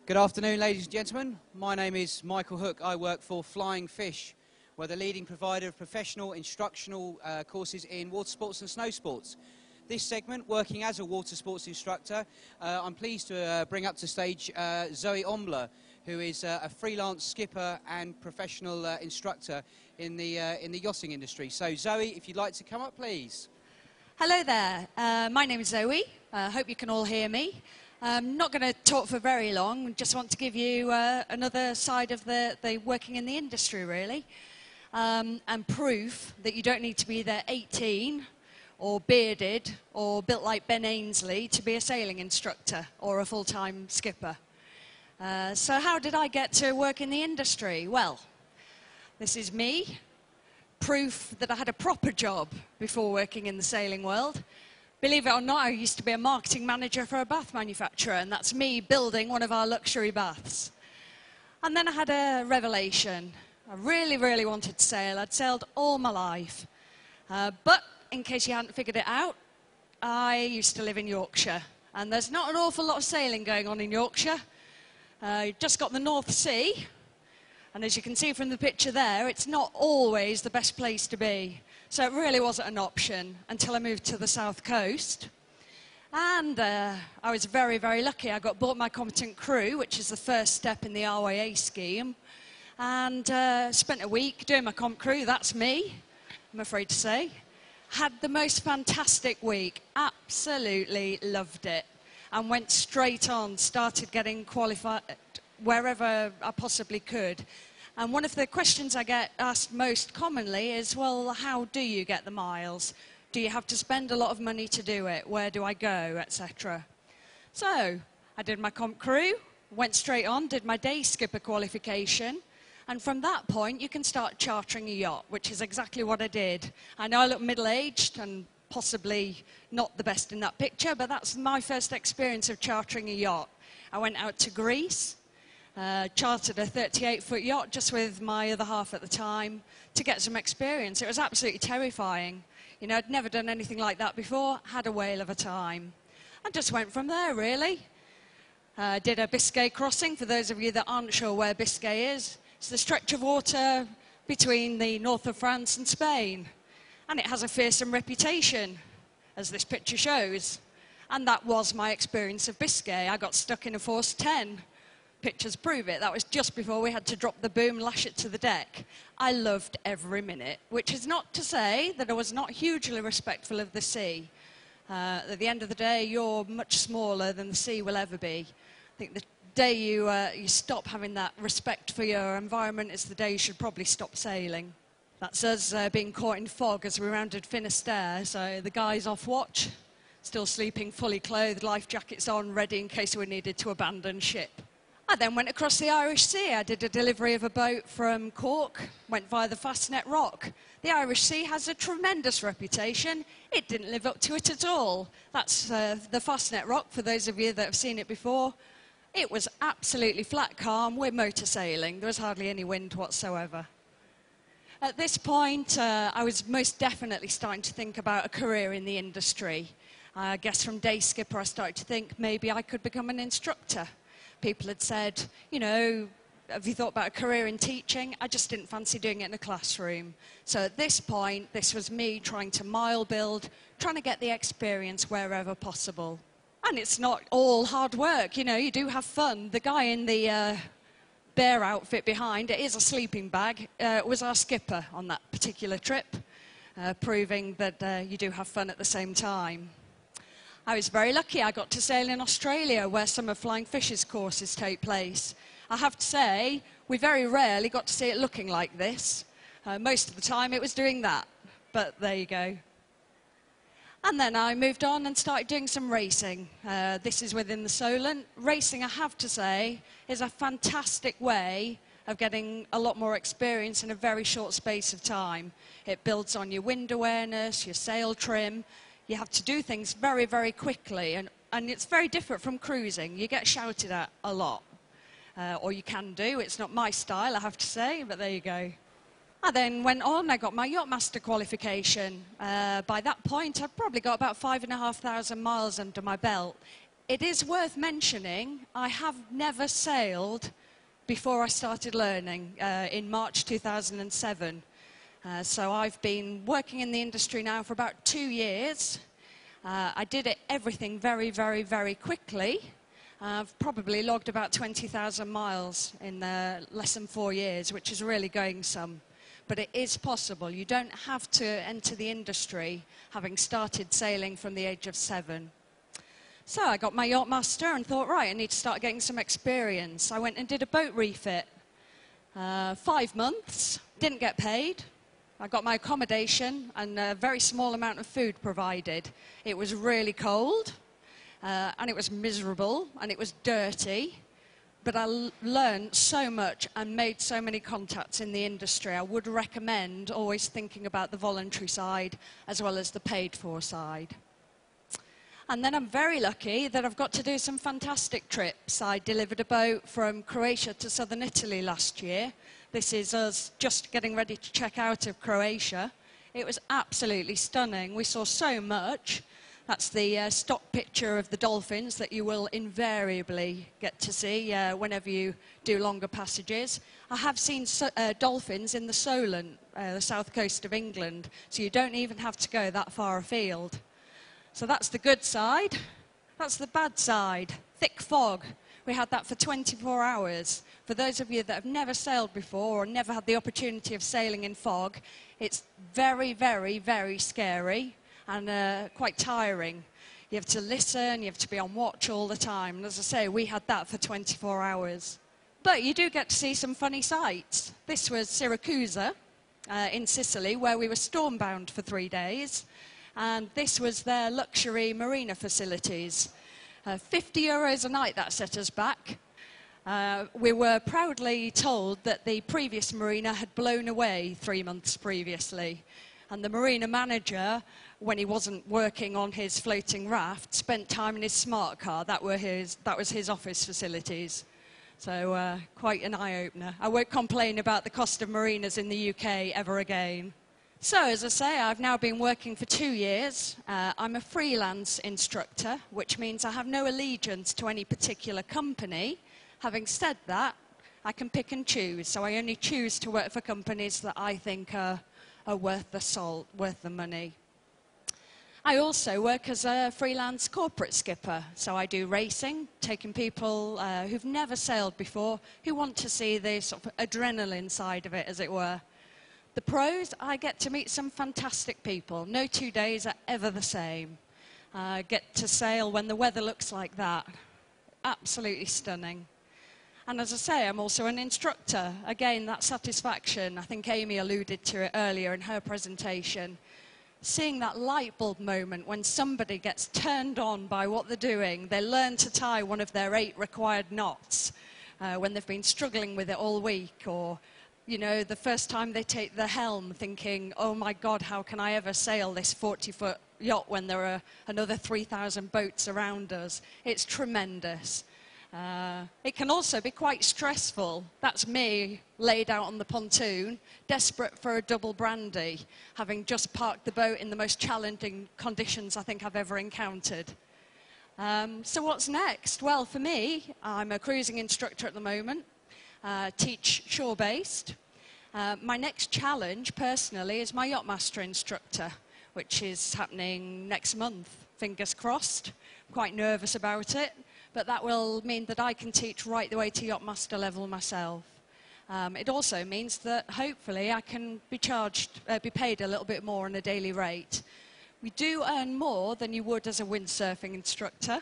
Good afternoon, ladies and gentlemen. My name is Michael Hook. I work for Flying Fish. We're the leading provider of professional instructional courses in water sports and snow sports. This segment, working as a water sports instructor, I'm pleased to bring up to stage Zoe Ombler, who is a freelance skipper and professional instructor in the yachting industry. So, Zoe, if you'd like to come up, please. Hello there. My name is Zoe. I hope you can all hear me. I'm not going to talk for very long. Just want to give you another side of the working in the industry, really, and proof that you don't need to be either 18 or bearded or built like Ben Ainsley to be a sailing instructor or a full-time skipper. So how did I get to work in the industry? Well, this is me. Proof that I had a proper job before working in the sailing world. Believe it or not, I used to be a marketing manager for a bath manufacturer, and that's me building one of our luxury baths. And then I had a revelation. I really, really wanted to sail. I'd sailed all my life. But in case you hadn't figured it out, I used to live in Yorkshire, and there's not an awful lot of sailing going on in Yorkshire. You've just got the North Sea, and as you can see from the picture there, it's not always the best place to be. So it really wasn't an option until I moved to the south coast. And I was very, very lucky. I got bought my competent crew, which is the first step in the RYA scheme, and spent a week doing my comp crew. That's me, I'm afraid to say. Had the most fantastic week. Absolutely loved it. And went straight on, started getting qualified wherever I possibly could. And one of the questions I get asked most commonly is, well, how do you get the miles? Do you have to spend a lot of money to do it? Where do I go, etc.? So I did my comp crew, went straight on, did my day skipper qualification, and from that point you can start chartering a yacht, which is exactly what I did. I know I look middle-aged and possibly not the best in that picture, but that's my first experience of chartering a yacht. I went out to Greece. Chartered a 38-foot yacht just with my other half at the time to get some experience. It was absolutely terrifying. You know, I'd never done anything like that before, had a whale of a time. And just went from there, really. Did a Biscay crossing, for those of you that aren't sure where Biscay is. It's the stretch of water between the north of France and Spain. And it has a fearsome reputation, as this picture shows. And that was my experience of Biscay. I got stuck in a force 10. Pictures prove it. That was just before we had to drop the boom, lash it to the deck. I loved every minute, which is not to say that I was not hugely respectful of the sea. At the end of the day, you're much smaller than the sea will ever be. I think the day you stop having that respect for your environment is the day you should probably stop sailing. That's us being caught in fog as we rounded Finisterre, so the guys off watch, still sleeping fully clothed, life jackets on, ready in case we needed to abandon ship. I then went across the Irish Sea. I did a delivery of a boat from Cork, went via the Fastnet Rock. The Irish Sea has a tremendous reputation. It didn't live up to it at all. That's the Fastnet Rock, for those of you that have seen it before. It was absolutely flat calm. We're motor sailing. There was hardly any wind whatsoever. At this point, I was most definitely starting to think about a career in the industry. I guess from day skipper, I started to think maybe I could become an instructor. People had said, you know, have you thought about a career in teaching? I just didn't fancy doing it in a classroom. So at this point, this was me trying to mile build, trying to get the experience wherever possible. And it's not all hard work, you know, you do have fun. The guy in the bear outfit behind, it is a sleeping bag, was our skipper on that particular trip, proving that you do have fun at the same time. I was very lucky. I got to sail in Australia, where some of Flying Fish's courses take place. I have to say, we very rarely got to see it looking like this. Most of the time it was doing that, but there you go. And then I moved on and started doing some racing. This is within the Solent. Racing, I have to say, is a fantastic way of getting a lot more experience in a very short space of time. It builds on your wind awareness, your sail trim. You have to do things very, very quickly, and it's very different from cruising. You get shouted at a lot, or you can do. It's not my style, I have to say, but there you go. I then went on, I got my Yachtmaster qualification. By that point, I'd probably got about 5,500 miles under my belt. It is worth mentioning, I have never sailed before I started learning in March 2007. So I've been working in the industry now for about 2 years. I did everything very, very, very quickly. I've probably logged about 20,000 miles in less than 4 years, which is really going some. But it is possible. You don't have to enter the industry having started sailing from the age of 7. So I got my yachtmaster and thought, right, I need to start getting some experience. I went and did a boat refit. 5 months, didn't get paid. I got my accommodation and a very small amount of food provided. It was really cold, and it was miserable, and it was dirty. But I learned so much and made so many contacts in the industry. I would recommend always thinking about the voluntary side as well as the paid-for side. And then I'm very lucky that I've got to do some fantastic trips. I delivered a boat from Croatia to southern Italy last year. This is us just getting ready to check out of Croatia. It was absolutely stunning. We saw so much. That's the stock picture of the dolphins that you will invariably get to see whenever you do longer passages. I have seen dolphins in the Solent, the south coast of England, so you don't even have to go that far afield. So that's the good side. That's the bad side. Thick fog. We had that for 24 hours. For those of you that have never sailed before or never had the opportunity of sailing in fog, it's very, very, very scary and quite tiring. You have to listen, you have to be on watch all the time. And as I say, we had that for 24 hours. But you do get to see some funny sights. This was Syracuse in Sicily, where we were stormbound for 3 days. And this was their luxury marina facilities. 50 euros a night, that set us back. We were proudly told that the previous marina had blown away 3 months previously. And the marina manager, when he wasn't working on his floating raft, spent time in his smart car. That was his office facilities. So quite an eye-opener. I won't complain about the cost of marinas in the UK ever again. So, as I say, I've now been working for 2 years. I'm a freelance instructor, which means I have no allegiance to any particular company. Having said that, I can pick and choose. So I only choose to work for companies that I think are worth the salt, worth the money. I also work as a freelance corporate skipper. So I do racing, taking people who've never sailed before, who want to see the sort of adrenaline side of it, as it were. The pros, I get to meet some fantastic people. No 2 days are ever the same. I get to sail when the weather looks like that. Absolutely stunning. And as I say, I'm also an instructor. Again, that satisfaction, I think Amy alluded to it earlier in her presentation. Seeing that light bulb moment when somebody gets turned on by what they're doing, they learn to tie one of their 8 required knots when they've been struggling with it all week, or you know, the first time they take the helm thinking, oh my God, how can I ever sail this 40-foot yacht when there are another 3,000 boats around us? It's tremendous. It can also be quite stressful. That's me laid out on the pontoon, desperate for a double brandy, having just parked the boat in the most challenging conditions I think I've ever encountered. So what's next? Well, for me, I'm a cruising instructor at the moment. Teach shore-based. My next challenge, personally, is my yachtmaster instructor, which is happening next month, fingers crossed. I'm quite nervous about it, but that will mean that I can teach right the way to yachtmaster level myself. It also means that hopefully I can be paid a little bit more on a daily rate. We do earn more than you would as a windsurfing instructor.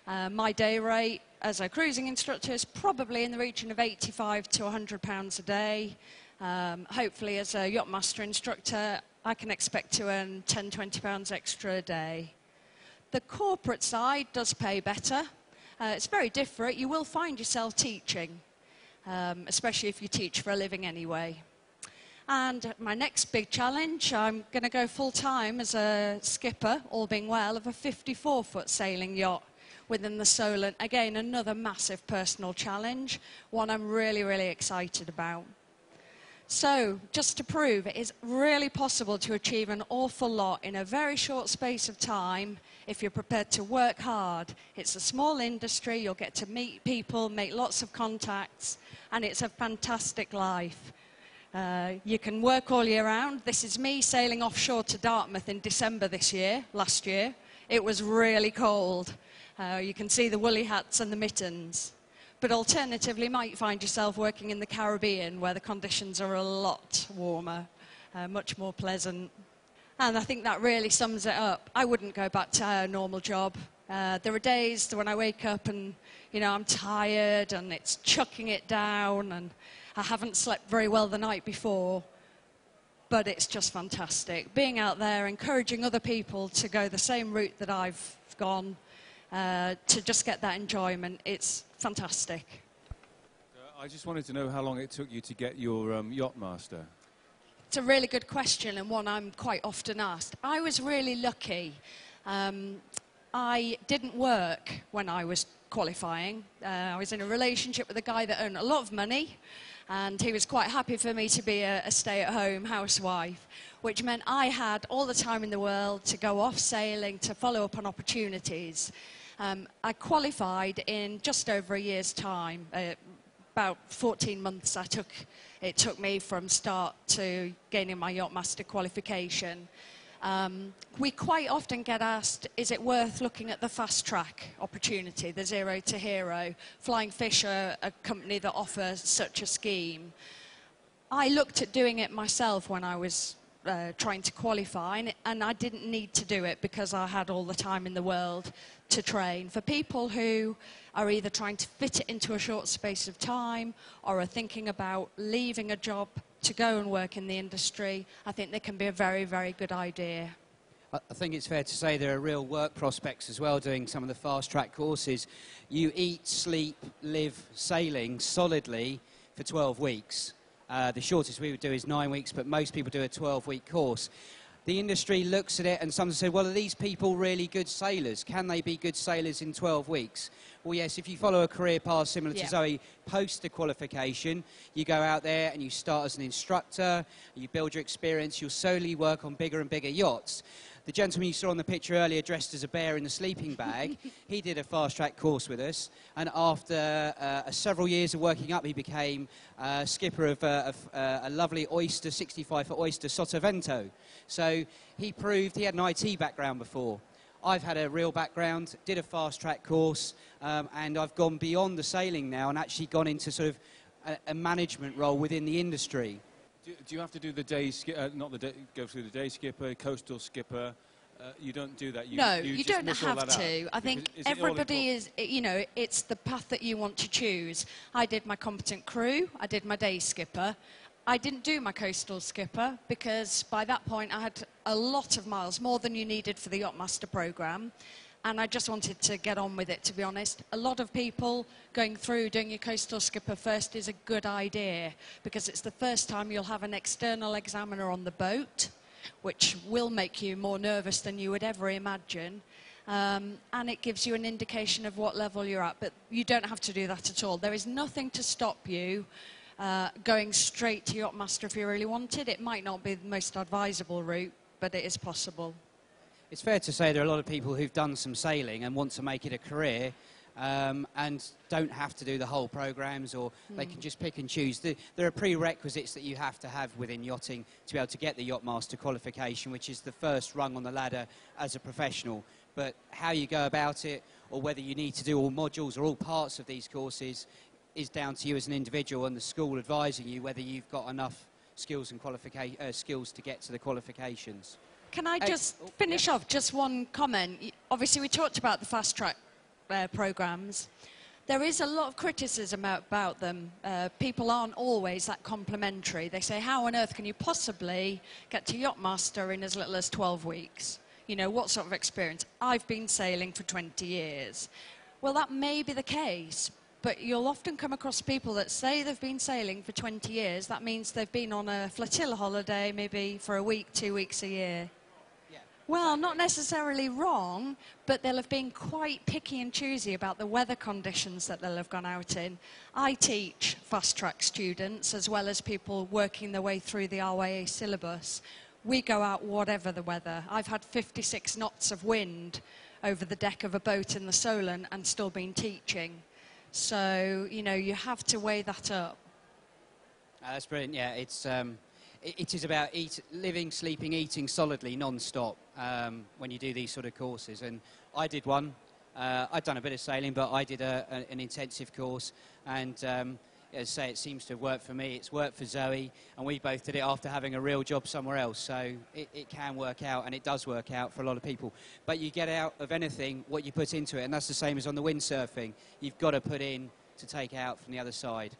My day rate as a cruising instructor is probably in the region of £85 to £100 a day. Hopefully as a yachtmaster instructor, I can expect to earn £10, £20 extra a day. The corporate side does pay better. It's very different. You will find yourself teaching, especially if you teach for a living anyway. And my next big challenge, I'm going to go full-time as a skipper, all being well, of a 54-foot sailing yacht within the Solent. Again, another massive personal challenge, one I'm really, really excited about. So, just to prove, it is really possible to achieve an awful lot in a very short space of time if you're prepared to work hard. It's a small industry, you'll get to meet people, make lots of contacts, and it's a fantastic life. You can work all year round. This is me sailing offshore to Dartmouth in December last year. It was really cold. You can see the woolly hats and the mittens. But alternatively, you might find yourself working in the Caribbean where the conditions are a lot warmer, much more pleasant. And I think that really sums it up. I wouldn't go back to a normal job. There are days when I wake up and, you know, I'm tired and it's chucking it down and I haven't slept very well the night before. But it's just fantastic. Being out there, encouraging other people to go the same route that I've gone, to just get that enjoyment, it's fantastic. I just wanted to know how long it took you to get your yacht master. It's a really good question and one I'm quite often asked. I was really lucky. I didn't work when I was qualifying. I was in a relationship with a guy that earned a lot of money, and he was quite happy for me to be a stay-at-home housewife, which meant I had all the time in the world to go off sailing, to follow up on opportunities. I qualified in just over a year's time, about 14 months it took me from start to gaining my Yachtmaster qualification. We quite often get asked, is it worth looking at the fast track opportunity, the Zero to Hero? Flying Fish are a company that offers such a scheme. I looked at doing it myself when I was trying to qualify, and I didn't need to do it because I had all the time in the world to train. For people who are either trying to fit it into a short space of time or are thinking about leaving a job to go and work in the industry, I think they can be a very, very good idea. I think it's fair to say there are real work prospects as well doing some of the fast-track courses. You eat, sleep, live sailing solidly for 12 weeks. The shortest we would do is 9 weeks, but most people do a 12-week course. The industry looks at it and some say, well, are these people really good sailors? Can they be good sailors in 12 weeks? Well, yes, if you follow a career path similar to Zoe, post the qualification, you go out there and you start as an instructor, you build your experience, you'll slowly work on bigger and bigger yachts. The gentleman you saw on the picture earlier dressed as a bear in a sleeping bag, he did a fast-track course with us, and after several years of working up, he became skipper of a lovely oyster, 65-foot oyster, Sotavento. So he proved he had an IT background before. I've had a real background, did a fast-track course, and I've gone beyond the sailing now and actually gone into sort of a management role within the industry. Do you have to do the go through the day skipper, coastal skipper? You don't do that. No, you don't have to. I think everybody is, you know, it's the path that you want to choose. I did my competent crew, I did my day skipper. I didn't do my coastal skipper because by that point I had a lot of miles, more than you needed for the Yachtmaster programme. And I just wanted to get on with it, to be honest. A lot of people going through doing your coastal skipper first is a good idea because it's the first time you'll have an external examiner on the boat, which will make you more nervous than you would ever imagine. And it gives you an indication of what level you're at. But you don't have to do that at all. There is nothing to stop you going straight to Yachtmaster if you really wanted. It might not be the most advisable route, but it is possible. It's fair to say there are a lot of people who've done some sailing and want to make it a career and don't have to do the whole programmes, or they can just pick and choose. There are prerequisites that you have to have within yachting to be able to get the Yachtmaster qualification, which is the first rung on the ladder as a professional. But how you go about it, or whether you need to do all modules or all parts of these courses, is down to you as an individual and the school advising you whether you've got enough skills and skills to get to the qualifications. Can I just finish off just one comment? Obviously, we talked about the fast-track programmes. There is a lot of criticism about them. People aren't always that complimentary. They say, how on earth can you possibly get to Yachtmaster in as little as 12 weeks? You know, what sort of experience? I've been sailing for 20 years. Well, that may be the case, but you'll often come across people that say they've been sailing for 20 years. That means they've been on a flotilla holiday maybe for a week, 2 weeks a year. Well, not necessarily wrong, but they'll have been quite picky and choosy about the weather conditions that they'll have gone out in. I teach fast-track students as well as people working their way through the RYA syllabus. We go out whatever the weather. I've had 56 knots of wind over the deck of a boat in the Solent and still been teaching. So, you know, you have to weigh that up. That's brilliant, yeah. It is about living, sleeping, eating solidly, non-stop when you do these sort of courses. And I did one. I'd done a bit of sailing, but I did an intensive course. And as I say, it seems to have worked for me. It's worked for Zoe. And we both did it after having a real job somewhere else. So it can work out, and it does work out for a lot of people. But you get out of anything what you put into it. And that's the same as on the windsurfing. You've got to put in to take out from the other side.